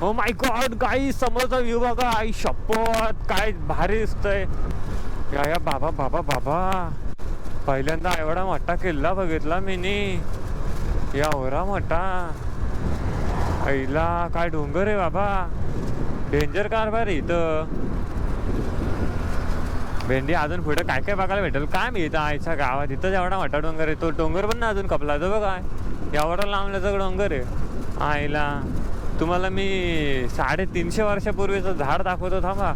O my God गाईस, समोरचा view बघा. आई शपथ काय भारी दिसतंय. या बाबा बाबा बाबा, पहिल्यांदा एवढा मोठा किल्ला बघितला मीनी. एवढा मोठा, आईला काय डोंगर आहे बाबा. डेंजर कारभार आहे इथं. भेंडी अजून पुढे काय काय बघायला भेटेल काय मी इथं आईच्या गावात. इथं एवढा मोठा डोंगर आहे. तो डोंगर पण ना अजून कपला तो बघा. एवढा लांबल्याचा डोंगर आहे. आईला तुम्हाला मी 350 वर्षापूर्वीचं झाड दाखवतो. थांबा,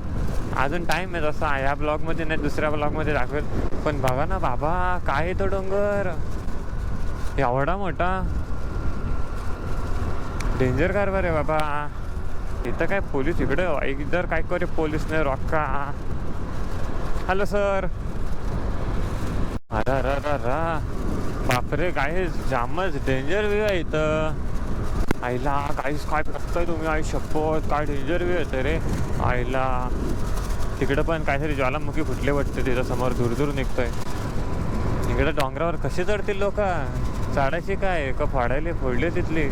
अजून टाईम आहे तसा. ह्या ब्लॉगमध्ये नाही, दुसऱ्या ब्लॉगमध्ये दाखवेल. पण बघा ना बाबा, काय आहे तो डोंगर एवढा मोठा. डेंजर कारभार आहे बाबा. इथं काय पोलीस इकडं इधर काय करे पोलीस नाही रॉका. Hello sir. अरे बापरे, काय जामच डेंजर व्ह्यू आहे इथं. आईला काहीच काय बघताय तुम्ही. आई शपथ काय डेंजर व्ह्यू येतं रे. आईला तिकडं पण काहीतरी ज्वालामुखी फुटले वाटते तिथं समोर, दूर दूर निघतोय. इकडे डोंगरावर कसे चढतील लोक. चढायचे काय का फोडायले फोडले तिथली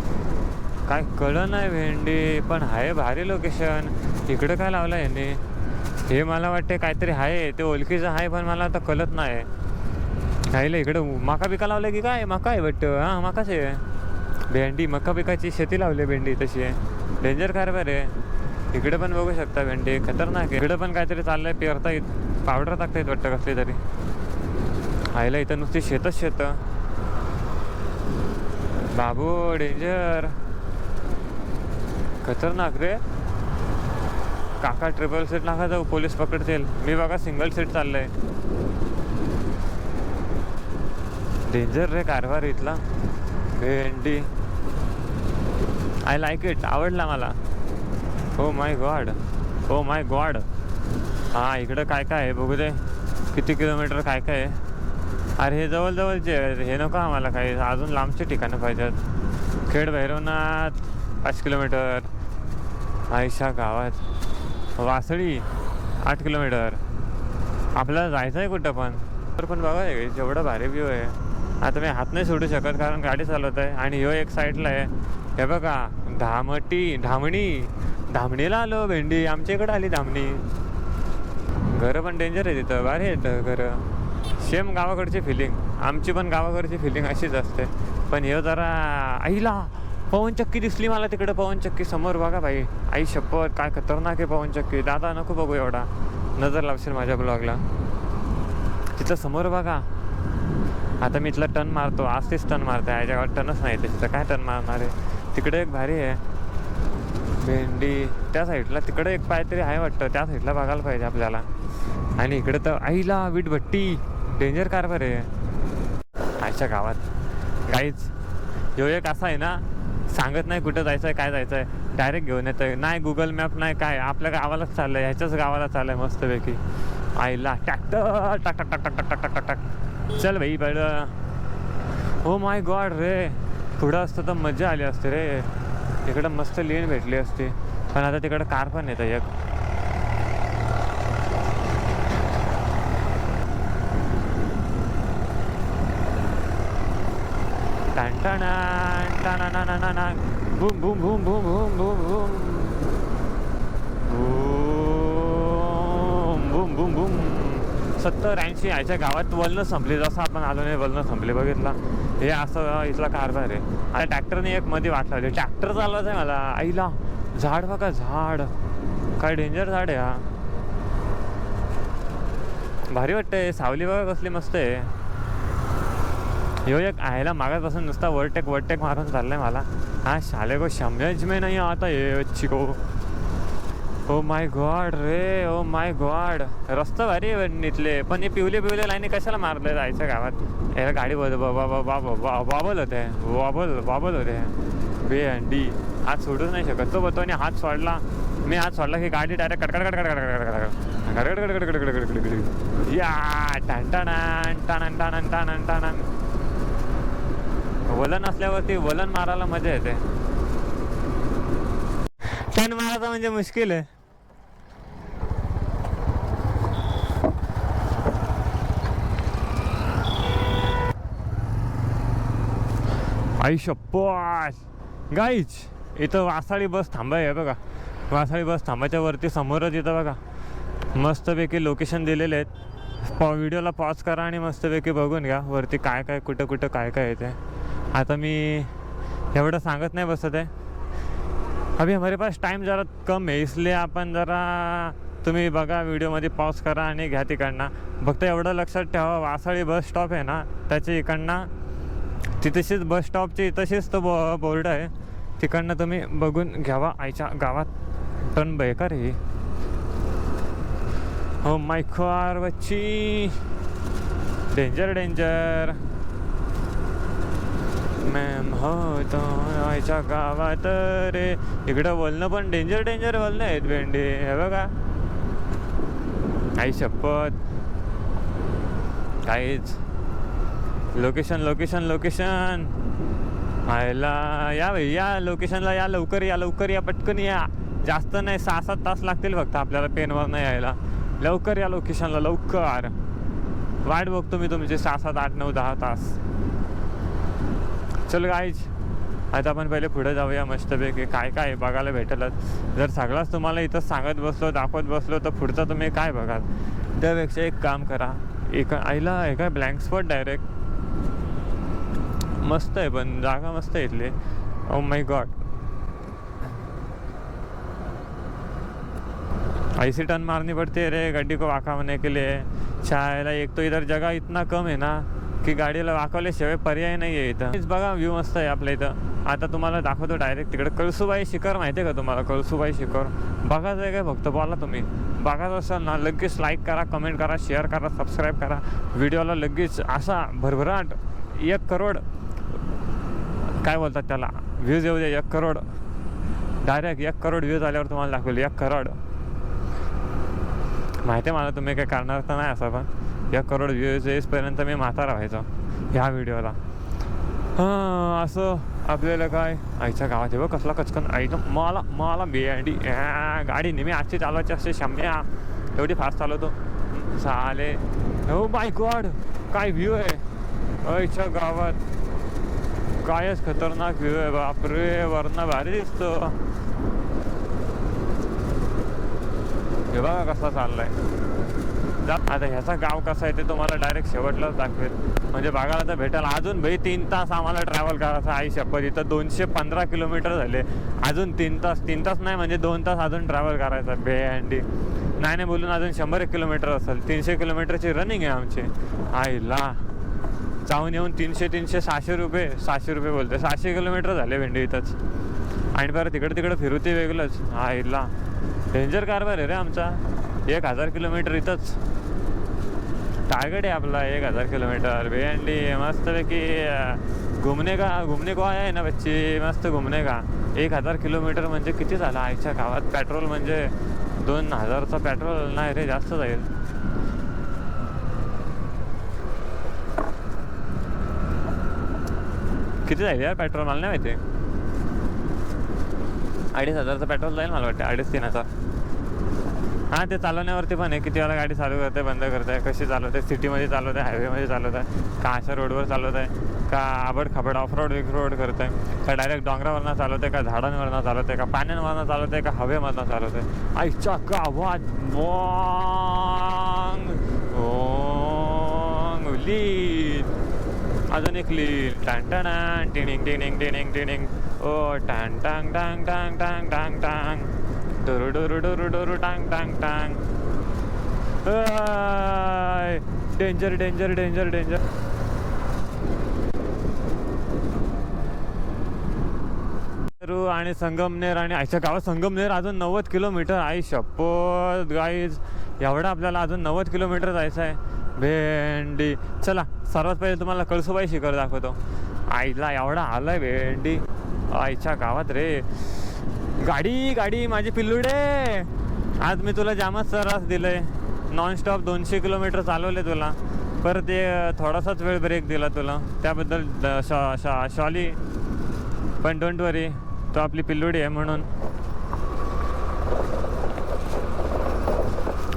काय कळलं नाही. भेंडी पण आहे भारी लोकेशन. इकडं काय लावलं यांनी हे मला वाटते काहीतरी आहे ते ओळखीचं आहे, पण मला आता कळत नाही. राहिलं इकडं मका पिका लावलं की काय. मका आहे वाटतं. हां मकाच आहे. भेंडी मका पिकाची शेती लावली भेंडी तशी आहे. डेंजर कारभार आहे. इकडे पण बघू शकता भेंडी खतरनाक आहे. इकडं पण काहीतरी चाललंय. पेरता येत पावडर टाकता येत वाटतं कसली तरी. आईला इथं नुसती शेतच शेत बाबू. डेंजर खतरनाक रे. काका ट्रिपल सीट नका जाऊ, पोलीस पकडतील. मी बघा सिंगल सीट चाललंय. डेंजर रे कारभार इथला. भेंडी आय लाईक इट. आवडला मला. ओ my God, O my God. हां इकडं काय काय आहे बघू दे. किती किलोमीटर काय काय आहे. अरे हे जवळजवळचे हे नको आम्हाला. काही अजून लांबचे ठिकाणं पाहिजेत. खेड भैरवनाथ 5 किलोमीटर. आयशा गावात वासळी 8 किलोमीटर. आपल्याला जायचं आहे कुठं पण. तर पण बघा जेवढं भारी व्ह्यू आहे. आता मी हात नाही सोडू शकत कारण गाडी चालवत आहे. आणि ह्यो एक साईडला आहे. हे बघा धामणीला आलो. भेंडी आमच्या इकडं आली धामणी. घरं पण डेंजर आहे तिथं. भारी आहेत घरं. सेम गावाकडची फिलिंग. आमची पण गावाकडची फिलिंग अशीच असते. पण हे जरा आईला पवनचक्की दिसली मला तिकडं. पवनचक्की समोर बघा भाई. आई शपथ काय खतरनाक आहे पवनचक्की. दादा नको बघू एवढा, नजर लावशील माझ्या ब्लॉगला. तिथं समोर बघा. आता मी इथला टर्न मारतो. आज तेच टर्न मारते. याच्या गावात टर्नच नाही तिथं. काय टर्न मारणार आहे. तिकडे एक भारी आहे भेंडी. त्या साईडला तिकडे एक काहीतरी आहे वाटतं. त्या साईडला बघायला पाहिजे आपल्याला. आणि इकडे तर आईला वीटभट्टी. डेंजर कारभार आहे आईच्या गावात. काहीच ह्यो एक असा आहे ना, सांगत नाही कुठं जायचं आहे काय जायचं आहे. डायरेक्ट घेऊन येतं आहे. नाही गुगल मॅप नाही काय. आपल्या गावालाच चाललं आहे. ह्याच्याच गावाला चाललं आहे मस्तपैकी. आईला ट्रॅक्टर टाक टाक टाक टाक टाक टाक टाक टाक. चल भाई बळं. हो माय गॉड रे. पुढं असतं तर मजा आली असते रे. इकडं मस्त लेन भेटली असते. पण आता तिकडं कार पण येतं एक. Boom boom boom boom boom boom boom boom boom boom. 70-80 याच्या गावात वलनं संपली. जसं आपण आलो नाही वलनं संपले बघितला. हे असं इथला कारभार आहे. आता ट्रॅक्टरने एक मध्ये वाट लावली. ट्रॅक्टर चालवायचं आहे मला. आईला झाड बघा झाड. काय डेंजर झाड आहे हा. भारी वाटतंय. सावली बघा कसली मस्त आहे. ह्यो एक आयला मागापासून नुसता वरटेक मारून चाललाय मला. हा शाले को समझ में नहीं आता ये अच्छी को. ओ my God ray. O my God. रस्ता भारी आहे इथले. पण हे पिवले लाईनी कशाला मारले जायचं गावात. याला गाडी वाबल होते भेंडी. हात सोडूच नाही शकत. तो बतोनी हात सोडला. मी हात सोडला की गाडी डायरेक्ट या टाण. वलन असल्यावरती वलन मारायला मजा येते. टर्न मारायचा म्हणजे मुश्किल आहे. आई शप्पथ गाईच इथं वासाळी बस थांबा आहे बघा. वासाळी बस थांबाच्या वरती समोरच इथं बघा मस्तपैकी लोकेशन दिलेले आहेत. व्हिडिओला पॉज करा आणि मस्तपैकी बघून घ्या वरती काय काय कुठं कुठं काय काय येते. आता मी एवढं सांगत नाही बसत आहे. अभी हमारे पास टाइम ज़रा कम है इसलिए आपण जरा तुम्ही बघा व्हिडिओमध्ये पॉज करा आणि घ्या तिकडनं. फक्त एवढं लक्षात ठेवा वासाळी बस स्टॉप आहे ना त्याच्या इकडनं तिथेशीच बस स्टॉपची तशीच तो बोर्ड आहे तिकडनं तुम्ही बघून घ्यावा. आईच्या गावात टर्न बेकार आहे. हो माय कार बच्ची डेंजर डेंजर मॅम हो तो आईच्या गावात रे. इकडं बोलणं पण डेंजर डेंजर बोलणं आहेत भेंडी हे बघा. आई शपथ काहीच लोकेशन लोकेशन लोकेशन आयला या भाई या लोकेशनला या लवकर या लवकर या पटकन या. जास्त नाही 6-7 तास लागतील फक्त आपल्याला पेनवर नाही यायला. लवकर या लोकेशनला लवकर. वाट बघतो मी तुमची 6-7 8-9 10 तास. चल गाईज आता आपण पहिले पुढे जाऊया मस्तपैकी काय काय बघायला भेटेलच. जर सगळाच तुम्हाला इथं सांगत बसलो दाखवत बसलो तर पुढचं तुम्ही काय बघाल. त्यापेक्षा एक काम करा आईला आहे काय ब्लँक स्पॉट डायरेक्ट मस्त आहे पण जागा मस्त आहे इथली. ओ माय गॉड ऐसी टर्न मारनी पड़ती है रे गाड़ी को वाकावने के लिए. शायला एक तो इधर जगह इतना कम है ना की गाडीला वाकवल्याशिवाय पर्याय नाही आहे इथं. हेच बघा व्ह्यू मस्त आहे आपल्या इथं. आता तुम्हाला दाखवतो डायरेक्ट तिकडे कळसुबाई शिखर माहिती आहे का तुम्हाला. कळसुबाई शिखर बघायचं आहे काय फक्त बोला तुम्ही. बघायचं असेल ना लगेच लाईक करा कमेंट करा शेअर करा सबस्क्राईब करा. व्हिडिओला लगेच असा भरभराट 1 करोड काय बोलतात त्याला व्ह्यूज येऊ दे. 1 करोड डायरेक्ट 1 करोड व्ह्यूज आल्यावर तुम्हाला दाखवेल 1 करोड. माहिती आहे मला तुम्ही काय करणार तर नाही असं पण 1 करोड व्ह्यूज येईपर्यंत मी म्हातारा व्हायचो ह्या व्हिडिओला. हां असं आपल्याला काय आईच्या गावात बघ कसला कचकन आईचं मला मला बेंडी गाडी नेहमी आजची चालवायची असते. शम्या एवढी फास्ट चालवतो चाले. हो माय गॉड काय व्ह्यू आहे आईच्या गावात. कायच खतरनाक व्ह्यू आहे बापरे. वरनं भारी दिसतो. हे बघा कसा चाललाय. आता ह्याचा गाव कसा आहे ते तुम्हाला डायरेक्ट शेवटलाच दाखवेल म्हणजे बघायला तर भेटेल. अजून भाई 3 तास आम्हाला ट्रॅव्हल करायचं आई शपथ. इथं 215 किलोमीटर झाले. अजून 3 तास नाही म्हणजे 2 तास अजून ट्रॅव्हल करायचं बेंडी. नाही बोलून अजून 100 किलोमीटर असेल. 300 किलोमीटरची रनिंग आहे आमची. आईला जाऊन येऊन 300-600 रुपये बोलते 600 किलोमीटर झाले भेंडी इथंच. आणि परत तिकडं फिरू ते वेगळंच. आईला डेंजर कारभार आहे रे आमचा. 1000 किलोमीटर इथंच टार्गेट आहे आपला 1000 किलोमीटर भेंडी. मस्तपैकी घुमने को आया आहे ना बच्ची मस्त घुमने का. 1000 किलोमीटर म्हणजे किती झालं आईच्या गावात. पेट्रोल म्हणजे 2000चा पेट्रोल नाही रे जास्त जाईल. किती जाईल यार पेट्रोल मला नाही माहिती. 2500चं पेट्रोल जाईल मला वाटतं 2,500-3,000. हां ते चालवण्यावरती पण आहे किती वेळा गाडी चालू करते बंद करते कशी चालवते. सिटीमध्ये चालवत आहे हायवेमध्ये चालवत आहे का अशा रोडवर चालवत आहे का आबड खाबड ऑफरोड विकरोड करत आहे का डायरेक्ट डोंगरावरनं चालवते का झाडांवरनं चालवते का पाण्यांवरनं चालवते का हवेमधनं चालवते. आईच्या गावात अजून एक लीड टांग टांग टिनिंग टिनिंग टिनिंग टिनिंग. ओ टांग टांग टांग टांग टांग टांग टांग डोरू डोरू डोरू डोरू टांग टांग टांग. Danger danger danger danger. आणि संगमनेर आणि आईच्या गावात संगमनेर अजून 90 किलोमीटर. आई शपथ गाईज एवढा आपल्याला अजून 90 किलोमीटर जायचं आहे भेंडी. चला सर्वात पहिले तुम्हाला कळसुबाई शिखर दाखवतो. आईला एवढा आलाय भेंडी आईच्या गावात रे. गाडी माझी पिल्लुडे आज मी तुला जामच त्रास दिलंय. नॉनस्टॉप 200 किलोमीटर चालवले तुला. परत ते थोडासाच वेळ ब्रेक दिला तुला त्याबद्दल शॉली. पण डोंट वरी तो आपली पिल्लुडी आहे म्हणून.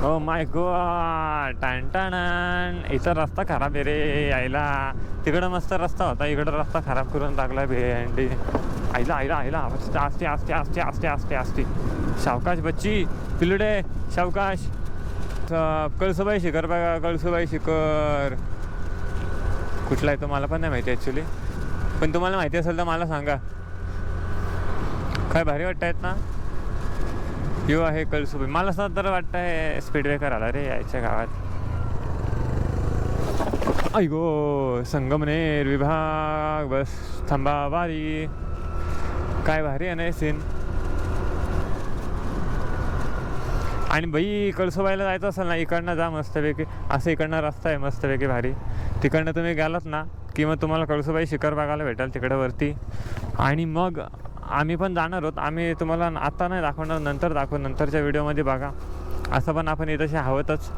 ओ माय गॉड टाण. इथं रस्ता खराब आहे रे यायला. तिकडं मस्त रस्ता होता इकडं रस्ता खराब करून टाकला भेंडी. आईला आईला आईला आस्ते आस्ते आस्ते आस्ते आस्ते आस्ते आस्ते सावकाश बच्ची पिलुडे सावकाश. कळसुबाई शिखर बघा, कळसुबाई शिखर कुठला आहे तो मला पण नाही माहिती ॲक्च्युली, पण तुम्हाला माहिती असेल तर मला सांगा. काय भारी वाटत आहेत ना. यो आहे कळसुबाई. मला असं तर वाटतं आहे स्पीड ब्रेकर आला रे याच्या गावात. ऐगो संगमनेर विभाग बस थांबा वारी. काय भारी आहे ना सीन. आणि बाई कळसुबाईला जायचं असेल ना इकडनं जा मस्तपैकी. असं इकडनं रस्ता आहे मस्तपैकी भारी. तिकडनं तुम्ही गेलात ना की मग तुम्हाला कळसुबाई शिखर बघायला भेटेल तिकडं वरती. आणि मग आम्ही पण जाणार आहोत. आम्ही तुम्हाला आत्ता नाही दाखवणार, नंतर दाखवू, नंतरच्या व्हिडिओमध्ये बघा. असं पण आपण इथंशी हवतच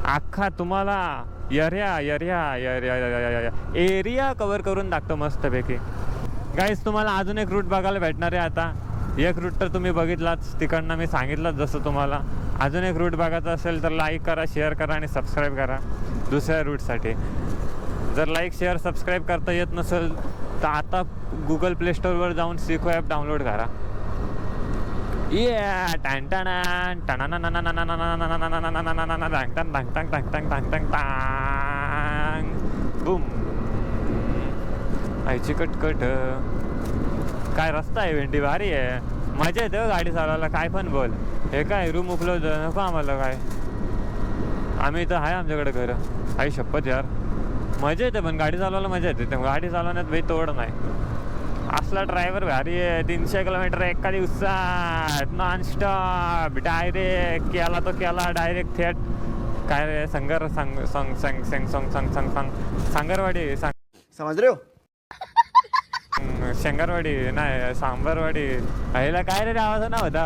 अख्खा तुम्हाला एरिया कवर करून टाकतो मस्तपैकी. गाईज तुम्हाला अजून एक रूट बघायला भेटणार आहे. आता एक रूट तर तुम्ही बघितलाच, तिकडनं मी सांगितलंच जसं तुम्हाला. अजून एक रूट बघायचा असेल तर लाईक करा, शेअर करा आणि सबस्क्राईब करा दुसऱ्या रूटसाठी. जर लाईक शेअर सबस्क्राईब करता येत नसेल तर आता गुगल प्ले स्टोअरवर जाऊन सिको ॲप डाउनलोड करा. बूम. आईची कटकट. काय रस्ता आहे भेंडी भारी आहे. मजा येते गाडी चालवायला. काय पण बोल. हे काय रूम उपलब्ध नको आम्हाला काय. आम्ही इथं आहे आमच्याकडे घर. आई शपथ यार मजा येते, पण गाडी चालवायला मजा येते. गाडी चालवण्यात भाई तोड नाही. असला ड्रायव्हर भारी आहे. 300 किलोमीटर एका दिवसात नॉनस्टॉप डायरेक्ट केला तो केला डायरेक्ट थेट. काय रे सांगरवाडी समझ रहे हो. शेंगारवाडी नाही सांबरवाडी. ह्याला काय रे आवाज ना होता.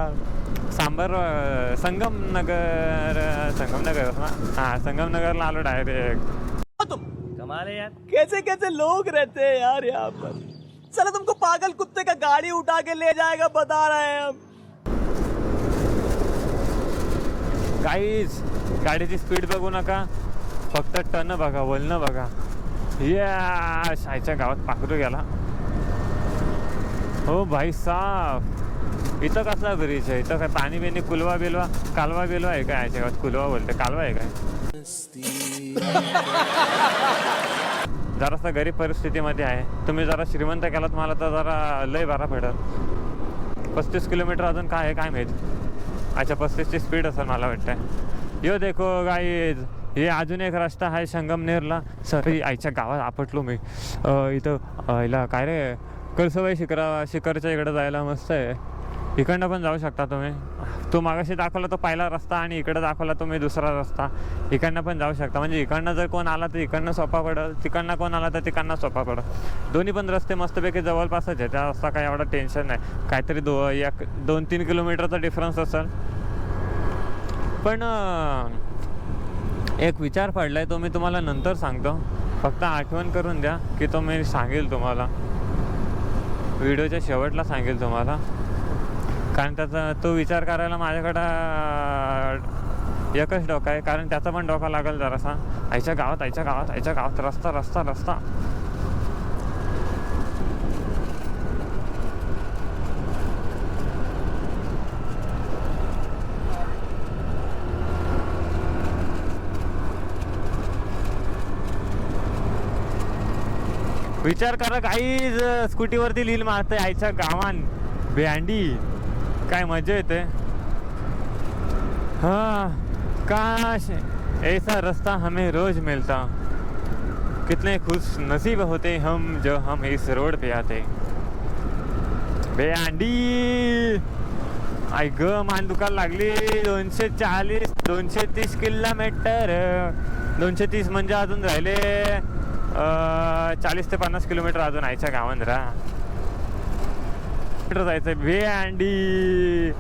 संगमनगर ना. हाँ संगमनगरला आलो डायरेक्ट. तुम कमाल है यार, कैसे कैसे लोग रहते हैं यार यहाँ पर. चलो तुमको पागल कुत्ते का गाड़ी उठा के ले जाएगा बता रहे हैं हम. गाईज गाडीची स्पीड बघू नका, फक्त टर्न बघा, वळणं बघा. या शायच्या गावात पाखरू गेला. हो भाई साफ. इथं कसला ब्रिज आहे. इथं काय पाणी बिनी कुलवा बिलवा कालवा बिलवा आहे काय याच्या गावात. कुलवा बोलते, कालवा आहे काय. जरासा गरीब परिस्थितीमध्ये आहे. तुम्ही जरा श्रीमंत केलात मला तर जरा लय बरा पडेल. 35 किलोमीटर अजून काय आहे काय माहीत. अच्छा 35ची स्पीड असेल मला वाटतं. यो देखो गाईज हे अजून एक रस्ता आहे संगमनेरला. सॉरी आईच्या गावात आपटलो मी. इथं हिला काय रे कळसुबाई शिखरच्या इकडं जायला मस्त आहे. इकडनं पण जाऊ शकता तुम्ही. तो मागाशी दाखवला तो पहिला रस्ता आणि इकडं दाखवला तुम्ही दुसरा रस्ता. इकडनं पण जाऊ शकता. म्हणजे इकडनं जर कोण आला तर इकडनं सोपा पडेल, तिकडनं कोण आला तर तिकडनं सोपा पडेल. दोन्ही पण रस्ते मस्तपैकी जवळपासच आहे. त्या रस्ता काय एवढा टेन्शन नाही. काहीतरी 2-3 किलोमीटरचा डिफरन्स असेल. पण एक विचार पडला आहे तो मी तुम्हाला नंतर सांगतो. फक्त आठवण करून द्या की तो मी सांगेल तुम्हाला व्हिडिओच्या शेवटला सांगेल तुम्हाला. कारण त्याचा तो विचार करायला माझ्याकडं एकच डोका आहे. कारण त्याचा पण डोका लागेल जरासा. आईच्या गावात रस्ता. विचार करा काहीच स्कूटीवरती लील मारते आईच्या गावान भेंडी. काय मजा येते. हाँ काश ऐसा रास्ता हमें रोज मिलता. कितने खुश नसीब होते हम जो हम इस रोड पे आते. भेंडी आई ग मान दुखायला लागली. 230 किलोमीटर. 230 म्हणजे अजून राहिले 40 ते 50 किलोमीटर अजून आईच्या गावात जायचं. भेंडी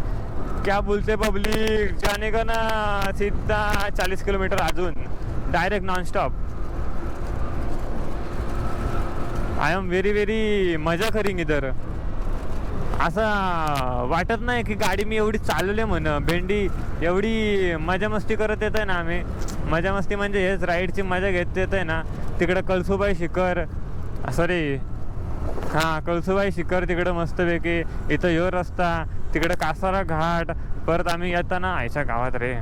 क्या बोलते पब्लिक जाने का ना. सीधा 40 किलोमीटर अजून direct nonstop. I am very मजा करीन इधर. असं वाटत नाही की गाडी मी एवढी चालवली म्हण. भेंडी एवढी मजा मस्ती करत येत आहे ना आम्ही. मजा मस्ती म्हणजे हेच राईडची मजा घेत येत आहे ना. तिकडं कळसुबाई शिखर सॉरी हा कळसुबाई शिखर तिकडं मस्तपैकी, इथं ह्यो रस्ता, तिकडं कासारा घाट, परत आम्ही येताना आयच्या गावात रे.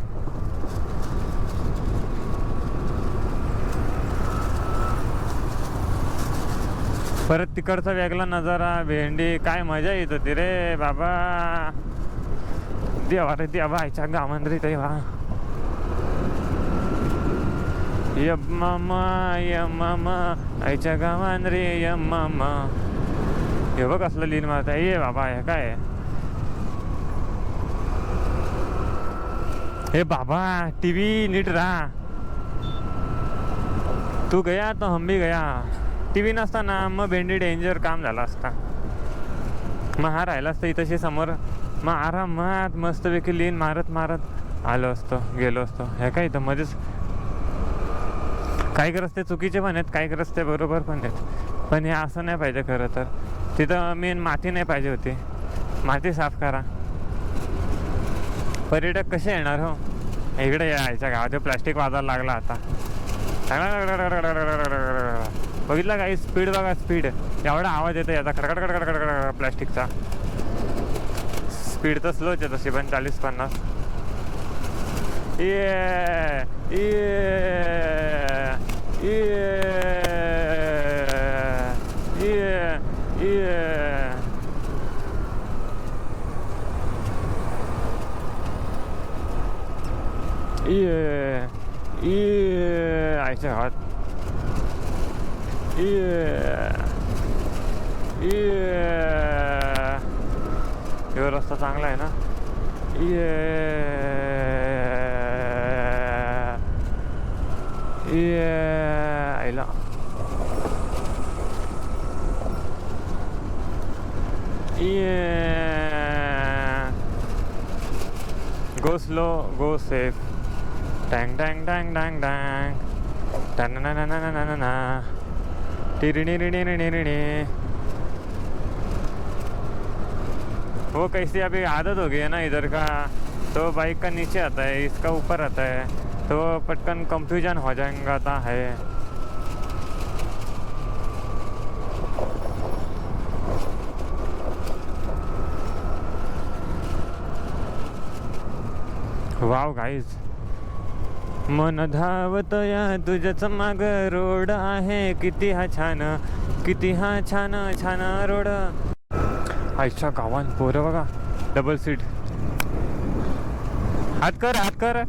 परत तिकडचा वेगळा नजारा, भेंडी, काय मजा येत होती रे बाबा. देवा रे देवा, आयच्या गावान रे तेव्हा. यम्मामा यम्मामा, आईच्या गावान रे यम्मामा. हे बघ असलं लीन मारता ये बाबा. हे काय हे बाबा, टीव्ही नीट राहा. तू गया तो हम भी गया. टीव्ही नसताना मग भेंडी डेंजर काम झाला असता. मग हा राहिला असता इथंशी समोर, मग आरामात मस्तपैकी लीन मारत मारत आलो असतो, गेलो असतो. हे काय इथं मध्येच काही रस्ते चुकीचे पण आहेत, काही रस्ते बरोबर पण आहेत. पण हे असं नाही पाहिजे खरं तर. तिथं मेन माती नाही पाहिजे होती. माती साफ करा. पर्यटक कसे येणार हो इकडे? यायच्या गावात प्लास्टिक वाजायला लागला आता. बघितलं काही स्पीड बघा, स्पीड एवढा आवाज येतो याचा, खडखड खडखड खडखड प्लास्टिकचा. स्पीड तर स्लोच आहे तशी पण, 40-50. ये आयच्या हात. ह्यो रस्ता चांगला आहे ना. आईला गो स्लो गो सेफ. टँग टँग टँग टँग टँग टन ना ना ना ना ना. टिरिणी रिणी रिणी रिणी. वो कैसी अभी आदत हो गई है ना इधर का, तो बाइक का नीचे आता है, इसका ऊपर आता है, तो पटकन कंफ्यूजन हो जाएगा है. वाव गाईज, मन धावत या तुझ्याच माग रोड आहे. किती हा छान, किती हा छान छान रोड. आईच्या गावान पोरं बघा, डबल सीट. हात कर हात कर.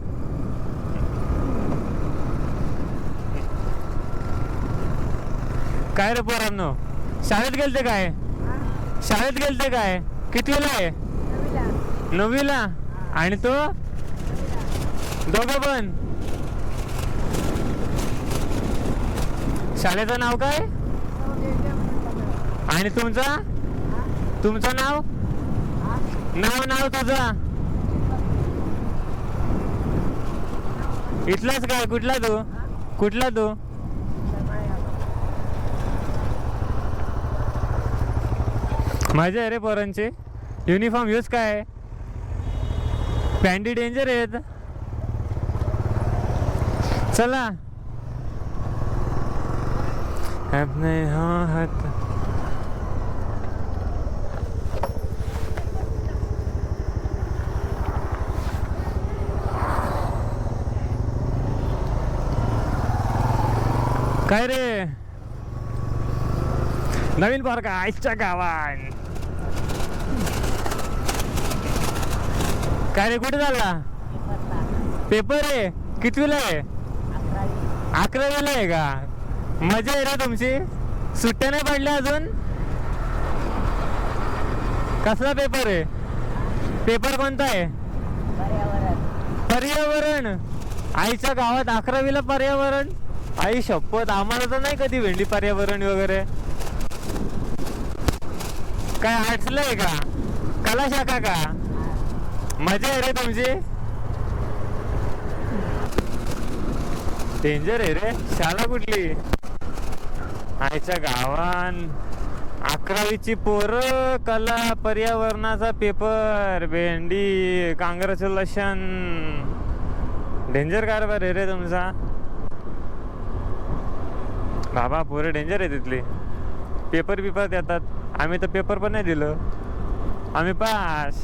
काय रे पोरांनो, शाळेत गेलते काय? शाळेत गेलते काय? कितवीला आहे? 9वीला. आणि तो दोघं पण. शाळेचं नाव काय? आणि तुमचं नाव? नाव तुझं? इथलाच काय? कुठला तू? मजा आहे रे पोरांची. युनिफॉर्म यूज काय? पॅन्टी डेंजर आहेत. चला अपने हाथ. काय रे नवीन पार्क आईच्या गावात. काय रे कुठे झाला पेपर आहे? कितवीला आहे? 11वीला आहे का? मजा आहे रे तुमची. सुट्ट्या नाही पडल्या अजून? कसला पेपर आहे? पेपर कोणता आहे? पर्यावरण. आईच्या गावात 11वीला पर्यावरण. आई शपथ, आम्हाला तर नाही कधी भेंडी पर्यावरण वगैरे. काय आर्ट्सला आहे का? कला शाखा का? मजा आहे रे तुमची. डेंजर आहे रे. शाळा कुठली? आईच्या गावान 11वीची पोरं, कला पर्यावरणाचा पेपर, भेंडी. काँग्रॅच्युलेशन. डेंजर कारभार आहे रे तुमचा बाबा. पोरं डेंजर आहे तिथली. पेपर बिपर देतात. आम्ही तर पेपर पण नाही दिलं, आम्ही पास.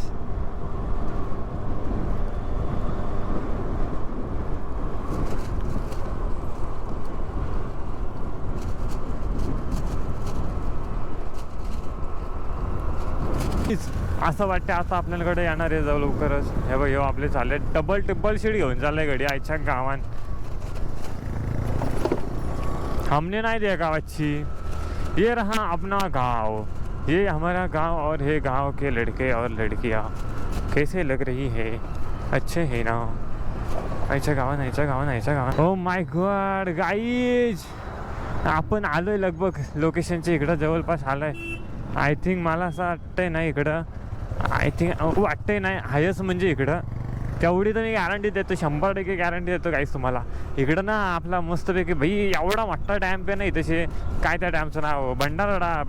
असं वाटतं आता आपल्याकडे येणार आहे जाऊ लवकरच. हे बघ, हो आपले चालले डबल ट्रिपल शीट घेऊन चाललंय गडी आईच्या गावान. हमने नहीं देखा बच्ची, ये रहा अपना गांव, ये हमारा गांव और ये गांव के लड़के और लड़कियां कैसे लग रही है, अच्छे है ना. आईच्या गावान आईच्या गावान आईच्या गावान. ओ माय गॉड गाईज, आपण आलोय लगभग लोकेशनच्या इकडं, जवळपास आलोय. आय थिंक मला असं वाटतंय ना इकडं, आय थिंक वाटतंय नाही हायस म्हणजे इकडं. तेवढी तर मी गॅरंटी देतो, 100% गॅरंटी देतो काहीच तुम्हाला. इकडं ना आपला मस्तपैकी भाई एवढा मोठा डॅम्प आहे नाही तसे. काय त्या डॅमचं नाव, भंडारडा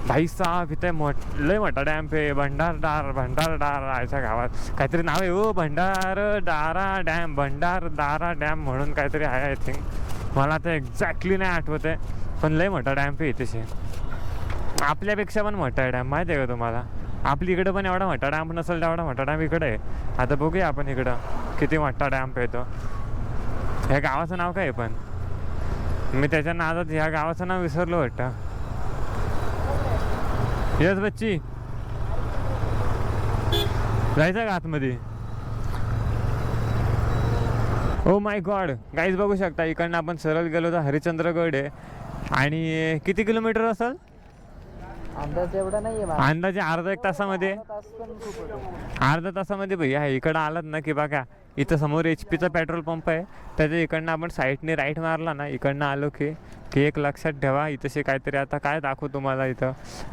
भाई साहेब, इथे लय मोठा डॅम्प आहे. भंडारदार आयच्या गावात काहीतरी नाव आहे हो, भंडारदारा डॅम, भंडारदारा डॅम म्हणून काहीतरी आहे आय थिंक. मला आता एक्झॅक्टली नाही आठवत आहे, पण लय मोठा डॅम्प आहे तसे. आपल्यापेक्षा पण मोठा आहे डॅम, माहिती आहे का तुम्हाला. आपली इकडं पण एवढा मोठा डॅम्प नसेल तेवढा मोठा डॅम्प इकडे आहे. आता बघूया आपण इकडं किती मोठा डॅम्प आहे तो. ह्या गावाचं नाव काय आहे पण, मी त्याच्या नादात ह्या गावाचं नाव विसरलो वाटतं. यस बच्ची, जायचं का आतमध्ये. ओ माय गॉड गाईज, बघू शकता इकडनं आपण सरळ गेलो तर हरिश्चंद्रगड आहे. आणि किती किलोमीटर असेल अंदाज एवढा नाहीये, अंदाजे अर्धा एक तासामध्ये. अर्धा तासामध्ये भैया आहे. इकडं आलात ना की बघा, इथं समोर HP चा पेट्रोल पंप आहे. त्याच्या इकडनं आपण साईडने राईट मारला ना, इकडनं आलो की एक लक्षात ठेवा, इथंशी काहीतरी आता काय दाखवू तुम्हाला. इथं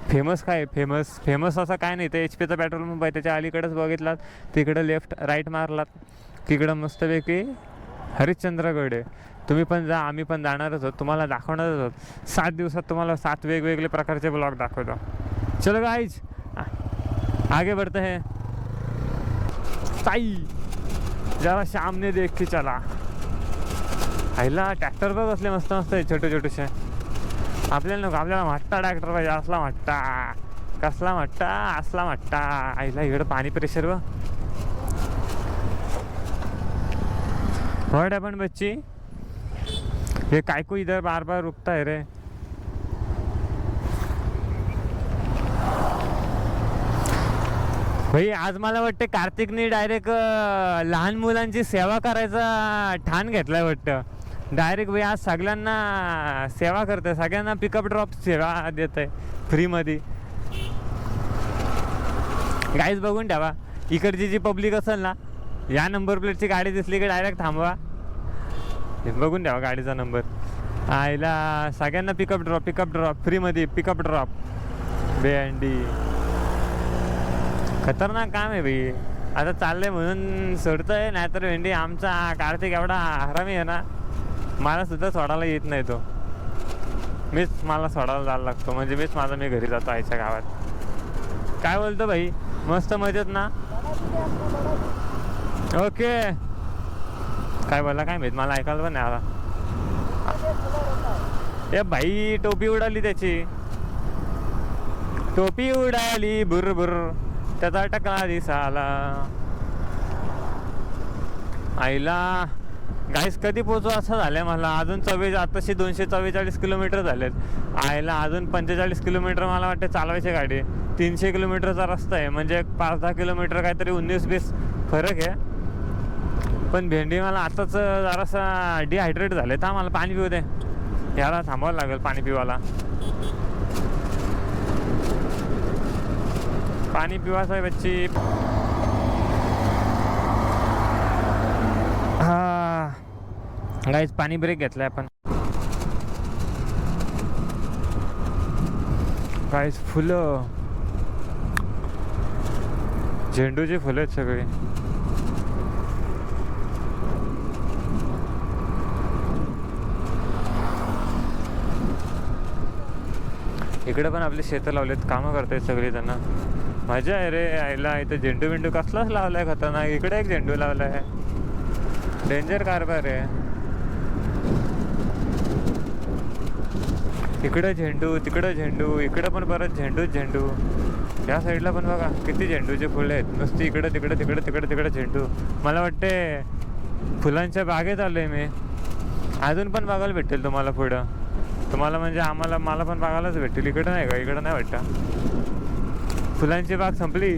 फेमस काय, फेमस असं काय नाही. इथं HP चा पेट्रोल पंप आहे, त्याच्या अलीकडेच बघितलात तिकडं लेफ्ट राईट मारलात तिकडं मस्तपैकी हरिश्चंद्रगड आहे. तुम्ही पण जा, आम्ही पण जाणारच आहोत, तुम्हाला दाखवणारच आहोत. 7 दिवसात तुम्हाला 7 वेगवेगळे प्रकारचे ब्लॉग दाखवतो. चलो गाइज आगे बढ़ते हैं. ताई जरा सामने देख के चला. आईला ट्रॅक्टर बघ असले मस्त मस्त आहे छोटे छोटेसे. आपल्याला नको, आपल्याला मोठा ट्रॅक्टर पाहिजे, असला मोठा, कसला मोठा, असला मोठा. आईला इकडं पाणी प्रेशर व व्हाट हॅपन बच्ची, ये काय को इधर बार बार रुकता है रे. भाई आज मला वाटतं कार्तिकने डायरेक्ट लहान मुलांची सेवा करायचा ठाण घेतलाय वाटतं. डायरेक्ट भाई आज सगळ्यांना सेवा करते, सगळ्यांना पिकअप ड्रॉप सेवा देत आहे फ्रीमध्ये. गाईज बघून ठेवा, इकडची जी पब्लिक असेल ना, या नंबर प्लेटची गाडी दिसली की डायरेक्ट थांबवा, बघून द्यावा गाडीचा नंबर. आईला सगळ्यांना पिकअप ड्रॉप फ्रीमध्ये, पिकअप ड्रॉप भेंडी. खतरनाक काम आहे भाई. आता चाललंय म्हणून सोडतोय, नाहीतर भेंडी आमचा कार्तिक एवढा हरामी आहे ना, मला सुद्धा सोडायला येत नाही तो. मला सोडायला जायला लागतो, म्हणजे मी घरी जातो आईच्या गावात. काय बोलतो भाई, मस्त मजेत ना. ओके, काय बोलला काय माहित, मला ऐकायला पण नाही आला. ए भाई टोपी उडाली त्याची, टोपी उडाली बुर त्याचा टकला दिसाला. आईला गाईस कधी पोचू असं झालंय मला. अजून आताशी 244 किलोमीटर झालेत. आईला अजून 45 किलोमीटर मला वाटतं चालवायची गाडी. 300 किलोमीटरचा रस्ता आहे, म्हणजे 5-10 किलोमीटर काहीतरी 19-20 फरक आहे. पण भेंडी मला आताच जरासा डिहायड्रेट झाले, तर मला पाणी पिऊ दे. याला थांबावं लागेल पाणी पिवायला. पाणी पिवायचं आहे बच्ची. हा गाईज पाणी ब्रेक घेतलाय आपण. गाईज फुलं, झेंडूची फुलं आहेत सगळी. इकडे पण आपले शेतं लावलेत, कामं करतायत सगळी त्यांना. मजा आहे रे आईला. इथं झेंडू बिंडू कसलाच लावलाय खतरनाक. इकडे एक झेंडू लावलाय, डेंजर कारभार आहे. इकडं झेंडू तिकडं झेंडू, इकडं पण परत झेंडूच झेंडू. या साईडला पण बघा किती झेंडूचे फुलं आहेत, नुसती इकडं तिकडं तिकडं तिकडं तिकडं झेंडू. मला वाटते फुलांच्या बागेत आलो आहे मी. अजून पण बघायला भेटेल तुम्हाला पुढं, तुम्हाला म्हणजे मला पण बघायलाच भेटेल. इकडं नाही का, इकडं नाही वाटतं. फुलांची बाग संपली.